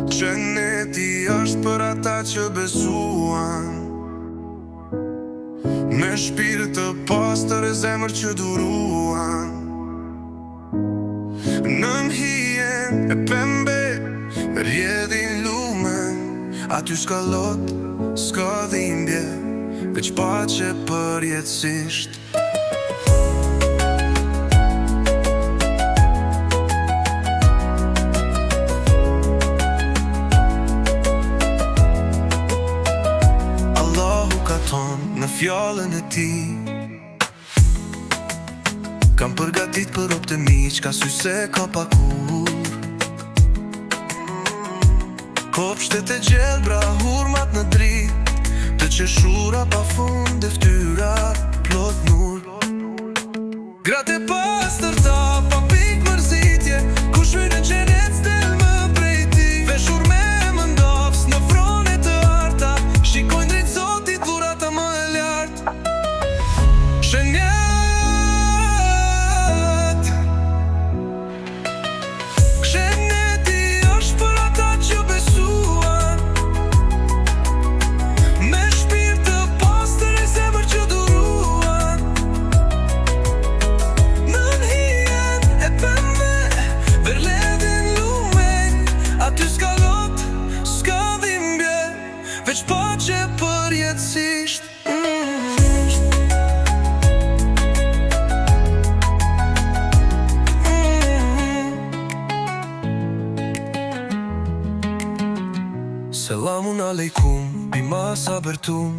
Gjeneti është për ata që besuan, me shpirt të pastër e zemër që duruan. Në mhijen e pembe rjedhin lumen, aty s'ka lot, s'ka dhimbje, veç paqe përjetësisht. Në fjallën e ti kam përgatit për optimi, qka sy se ka pakur. Kopshtet e gjelbra, hurmat në drit, të qeshura pa fund e ftyra plot nur. Gratë e pastërta, pa pik mërzitje, ku shvyn e gjenet s'del më prej ti. Veshur me mëndofs në fronet të arta, shikojnë drejt zotit dhurata më e lartë. Shenjat Gjeneti është për ata që besuan, me shpirt të pastër e zemër që duruan. Në hijen e pembe verledhin lumen, aty s'ka lot, s'ka dhimbje, veç paqe përjetësisht. Selamun aleikum, bima sabertum,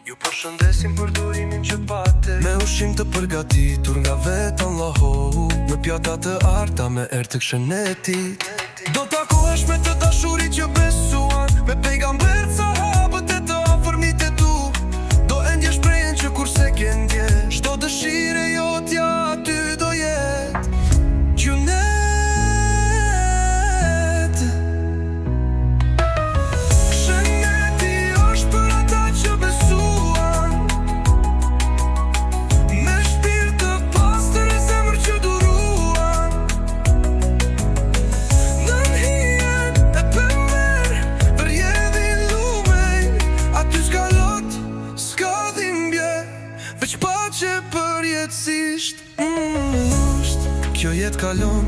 ju përshëndesim për durimin që pate, me ushqim të përgatitur nga vetë Allahu, në pjata të arta me erë të Gjenetit. Do takohesh me të dashurit që besuan, me pejgamber sahabët e të afërmit e tu. Do endje shprejen që kurse ke ndje, shto dëshire jotja aty do jet. Veç paqe përjetësisht. Kjo jetë kalon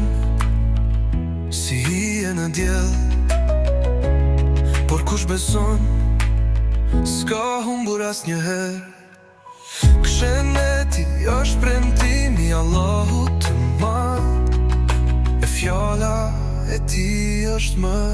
si hije në diell, por kush beson s'ka humbur asnjëherë. Gjeneti është premtimi Allahut të madh, e fjala e tij është më